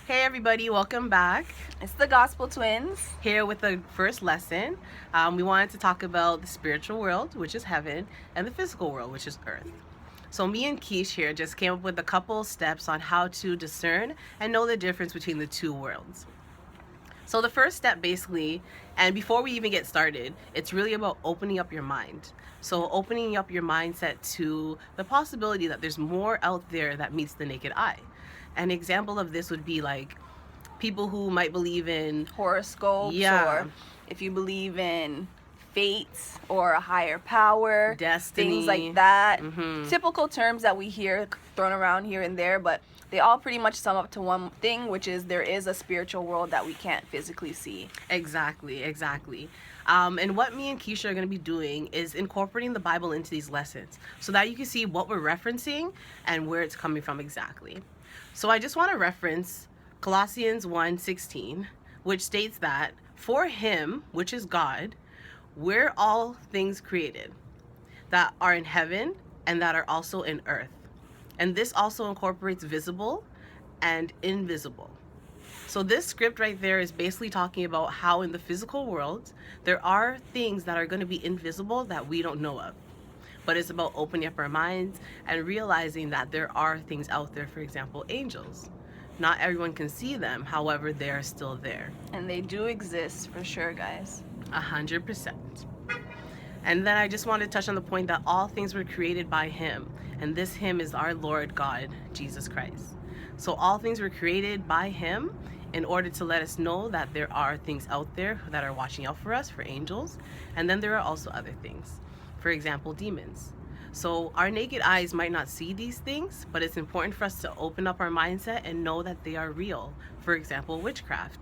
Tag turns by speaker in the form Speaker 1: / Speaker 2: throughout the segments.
Speaker 1: Hey everybody, welcome back.
Speaker 2: It's the Gospel Twins.
Speaker 1: Here with the first lesson. We wanted to talk about the spiritual world, which is heaven, and the physical world, which is earth. So me and Keish here just came up with a couple steps on how to discern and know the difference between the two worlds. So the first step basically, and before we even get started, it's really about opening up your mind. So opening up your mindset to the possibility that there's more out there that meets the naked eye. An example of this would be like people who might believe in
Speaker 2: Horoscopes,
Speaker 1: yeah,
Speaker 2: or if you believe in fates or a higher power,
Speaker 1: destiny,
Speaker 2: things like that.
Speaker 1: Mm-hmm.
Speaker 2: Typical terms that we hear thrown around here and there, but they all pretty much sum up to one thing, which is there is a spiritual world that we can't physically see.
Speaker 1: Exactly. And what me and Keisha are going to be doing is incorporating the Bible into these lessons so that you can see what we're referencing and where it's coming from exactly. So I just want to reference Colossians 1:16, which states that for him, which is God, we're all things created that are in heaven and that are also in earth. And this also incorporates visible and invisible. So this script right there is basically talking about how in the physical world, there are things that are going to be invisible that we don't know of. But it's about opening up our minds and realizing that there are things out there, for example, angels. Not everyone can see them, however, they are still there.
Speaker 2: And they do exist for sure, guys.
Speaker 1: 100%. And then I just want to touch on the point that all things were created by him, and this him is our Lord God, Jesus Christ. So all things were created by him in order to let us know that there are things out there that are watching out for us, for angels, and then there are also other things. For example, demons. So our naked eyes might not see these things, but it's important for us to open up our mindset and know that they are real. For example, witchcraft.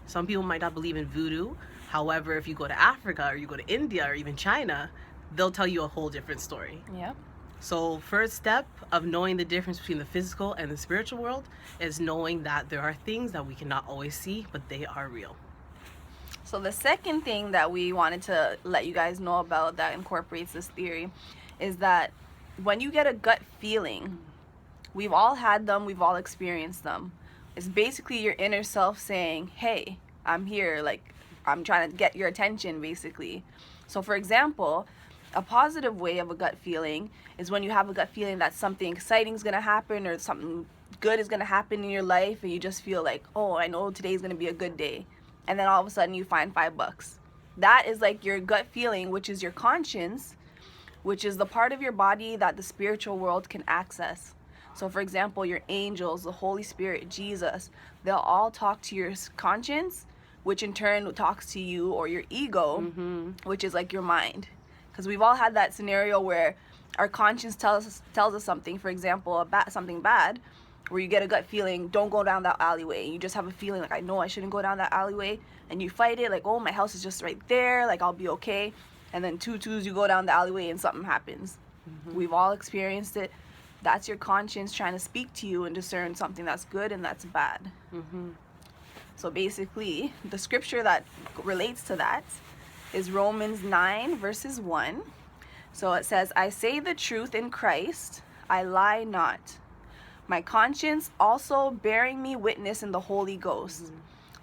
Speaker 1: Some people might not believe in voodoo. However, if you go to Africa or you go to India or even China, they'll tell you a whole different story.
Speaker 2: Yep.
Speaker 1: So first step of knowing the difference between the physical and the spiritual world is knowing that there are things that we cannot always see, but they are real.
Speaker 2: So the second thing that we wanted to let you guys know about that incorporates this theory is that when you get a gut feeling, we've all had them, we've all experienced them. It's basically your inner self saying, hey, I'm here, like I'm trying to get your attention, basically. So for example, a positive way of a gut feeling is when you have a gut feeling that something exciting is going to happen or something good is going to happen in your life, and you just feel like, oh, I know today's going to be a good day. And then all of a sudden you find $5. That is like your gut feeling, which is your conscience, which is the part of your body that the spiritual world can access. So for example, your angels, the Holy Spirit, Jesus, they'll all talk to your conscience, which in turn talks to you, or your ego, which is like your mind. Because we've all had that scenario where our conscience tells us something, for example, something bad, where you get a gut feeling, don't go down that alleyway. You just have a feeling like, I know I shouldn't go down that alleyway. And you fight it, like, oh, my house is just right there, like I'll be okay. And then you go down the alleyway and something happens. We've all experienced it. That's your conscience trying to speak to you and discern something that's good and that's bad. So basically, the scripture that relates to that is Romans 9 verses 1. So it says, I say the truth in Christ, I lie not. My conscience also bearing me witness in the Holy Ghost.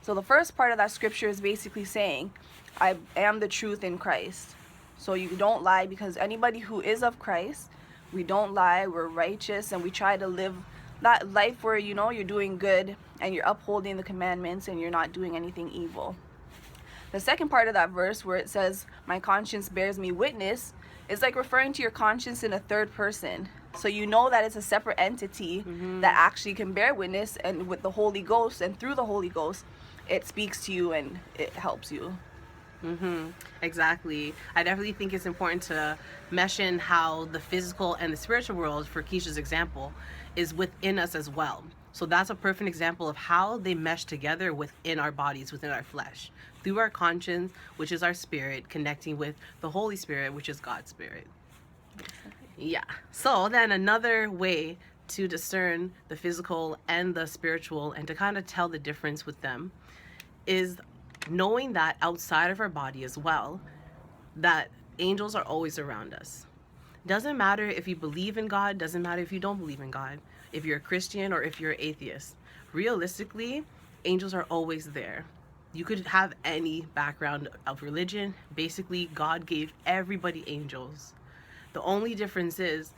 Speaker 2: So the first part of that scripture is basically saying, I am the truth in Christ. So you don't lie, because anybody who is of Christ, we don't lie, we're righteous, and we try to live that life where, you know, you're doing good and you're upholding the commandments and you're not doing anything evil. The second part of that verse where it says, my conscience bears me witness, is like referring to your conscience in a third person. So you know that it's a separate entity that actually can bear witness, and with the Holy Ghost and through the Holy Ghost, it speaks to you and it helps you.
Speaker 1: Exactly. I definitely think it's important to mesh in how the physical and the spiritual world, for Keisha's example, is within us as well. So that's a perfect example of how they mesh together within our bodies, within our flesh, through our conscience, which is our spirit, connecting with the Holy Spirit, which is God's spirit. Yeah. So then another way to discern the physical and the spiritual and to kind of tell the difference with them is knowing that outside of our body as well, that angels are always around us. Doesn't matter if you believe in God, doesn't matter if you don't believe in God. if you're a Christian or if you're an atheist. Realistically, angels are always there. You could have any background of religion. Basically, God gave everybody angels. The only difference is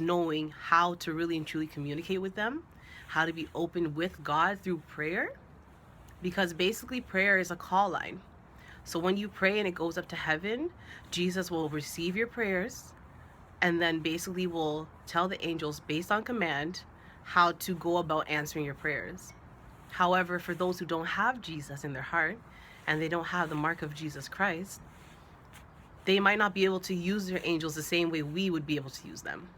Speaker 1: knowing how to really and truly communicate with them, how to be open with God through prayer, because basically prayer is a call line. So when you pray and it goes up to heaven, Jesus will receive your prayers and then basically will tell the angels based on command how to go about answering your prayers. However, for those who don't have Jesus in their heart and they don't have the mark of Jesus Christ, they might not be able to use their angels the same way we would be able to use them.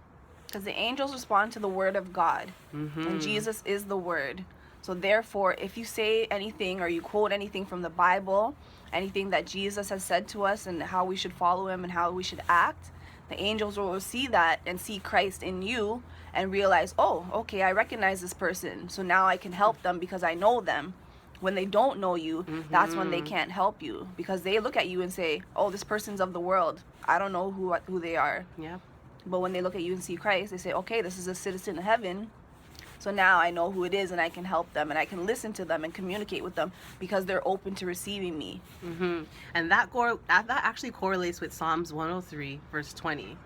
Speaker 2: Because the angels respond to the word of God, and Jesus is the word. So therefore, if you say anything or you quote anything from the Bible, anything that Jesus has said to us and how we should follow him and how we should act, the angels will see that and see Christ in you and realize, oh, okay, I recognize this person, so now I can help them because I know them. When they don't know you, that's when they can't help you, because they look at you and say, oh, this person's of the world. I don't know who they are.
Speaker 1: Yeah.
Speaker 2: But when they look at you and see Christ, they say, okay, this is a citizen of heaven. So now I know who it is and I can help them and I can listen to them and communicate with them because they're open to receiving me.
Speaker 1: And that actually correlates with Psalms 103, verse 20,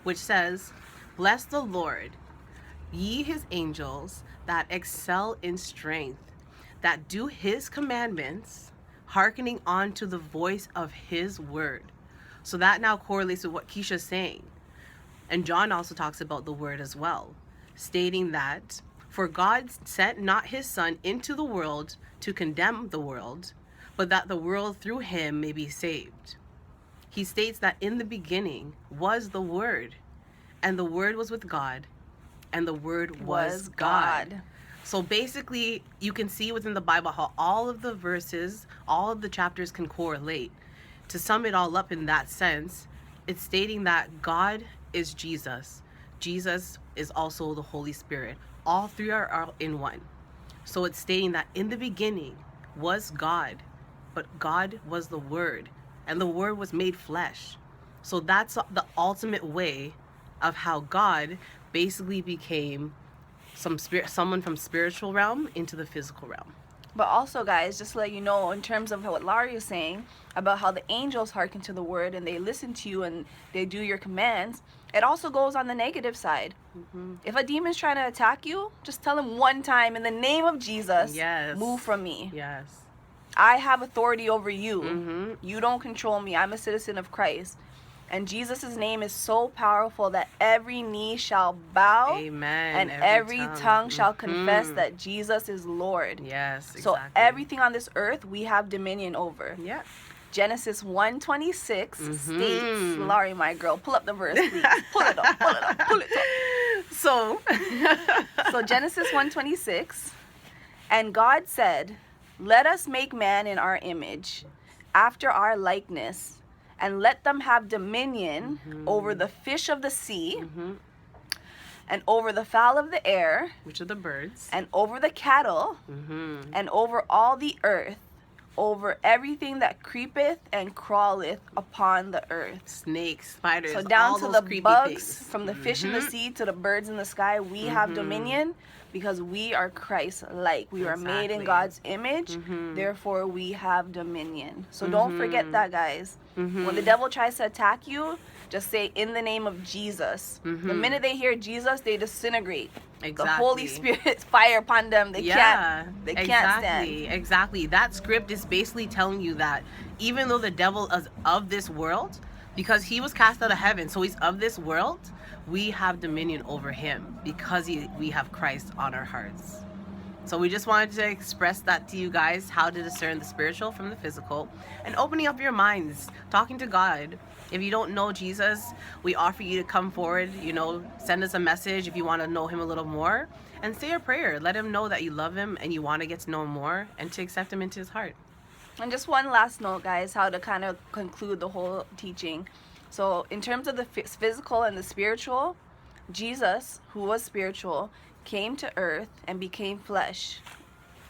Speaker 1: which says, "Bless the Lord, ye his angels that excel in strength, that do his commandments, hearkening unto the voice of his word." So that now correlates with what Keisha's saying. And John also talks about the word as well, stating that, "For God sent not his Son into the world to condemn the world, but that the world through him may be saved." He states that in the beginning was the Word, and the Word was with God, and the Word was God. So basically, you can see within the Bible how all of the verses, all of the chapters can correlate. To sum it all up in that sense, it's stating that God is Jesus. Jesus is also the Holy Spirit. All three are in one. So it's stating that in the beginning was God, but God was the Word, and the Word was made flesh. So that's the ultimate way of how God basically became someone from spiritual realm into the physical realm.
Speaker 2: But also, guys, just to let you know, in terms of what Laurie is saying about how the angels hearken to the word and they listen to you and they do your commands, it also goes on the negative side. If a demon's trying to attack you, just tell him one time, in the name of Jesus,
Speaker 1: Yes.
Speaker 2: move from me.
Speaker 1: Yes.
Speaker 2: I have authority over you. You don't control me. I'm a citizen of Christ. And Jesus' name is so powerful that every knee shall bow.
Speaker 1: Amen.
Speaker 2: And every tongue shall confess that Jesus is Lord.
Speaker 1: Yes, exactly.
Speaker 2: So everything on this earth we have dominion over.
Speaker 1: Yeah.
Speaker 2: Genesis 1:26 states, Laurie, my girl, pull up the verse, please. Pull it up, pull it up, pull it up. So Genesis 1:26, and God said, "Let us make man in our image, after our likeness, and let them have dominion over the fish of the sea, and over the fowl of the air,
Speaker 1: which are the birds,
Speaker 2: and over the cattle, and over all the earth, over everything that creepeth and crawleth upon the earth."
Speaker 1: Snakes, spiders,
Speaker 2: so down
Speaker 1: all
Speaker 2: to
Speaker 1: those
Speaker 2: the
Speaker 1: creepy
Speaker 2: bugs,
Speaker 1: things.
Speaker 2: from the fish in the sea to the birds in the sky, we have dominion because we are Christ-like. We are made in
Speaker 1: Exactly.
Speaker 2: God's image, therefore we have dominion. So don't forget that, guys. When the devil tries to attack you, just say, "In the name of Jesus." The minute they hear Jesus, they disintegrate.
Speaker 1: Exactly.
Speaker 2: The Holy Spirit's fire upon them. They can't stand.
Speaker 1: Exactly. That script is basically telling you that even though the devil is of this world, because he was cast out of heaven, so he's of this world, we have dominion over him because we have Christ on our hearts. So we just wanted to express that to you guys, how to discern the spiritual from the physical, and opening up your minds, talking to God. If you don't know Jesus, we offer you to come forward, send us a message if you want to know him a little more, and say a prayer. Let him know that you love him and you want to get to know him more and to accept him into his heart.
Speaker 2: And just one last note, guys, how to kind of conclude the whole teaching. So in terms of the physical and the spiritual, Jesus, who was spiritual, came to earth and became flesh.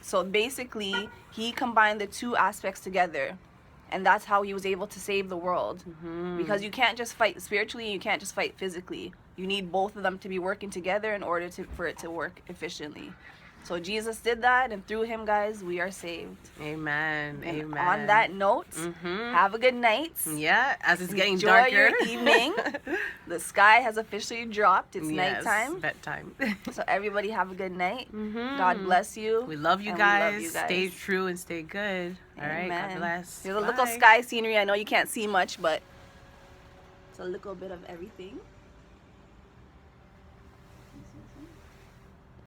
Speaker 2: So basically, he combined the two aspects together. And that's how he was able to save the world. Because you can't just fight spiritually, you can't just fight physically. You need both of them to be working together in order for it to work efficiently. So Jesus did that, and through him, guys, we are saved.
Speaker 1: Amen.
Speaker 2: And
Speaker 1: Amen.
Speaker 2: on that note, have a good night.
Speaker 1: Yeah, as it's getting
Speaker 2: Enjoy
Speaker 1: darker.
Speaker 2: your evening. The sky has officially dropped. It's
Speaker 1: Yes,
Speaker 2: nighttime.
Speaker 1: bedtime.
Speaker 2: So everybody have a good night. God bless you.
Speaker 1: We love you
Speaker 2: and
Speaker 1: guys.
Speaker 2: we love you guys.
Speaker 1: Stay true and stay good. All right, God
Speaker 2: Amen.
Speaker 1: bless.
Speaker 2: Here's a little
Speaker 1: Bye.
Speaker 2: sky scenery. I know you can't see much, but it's a little bit of everything.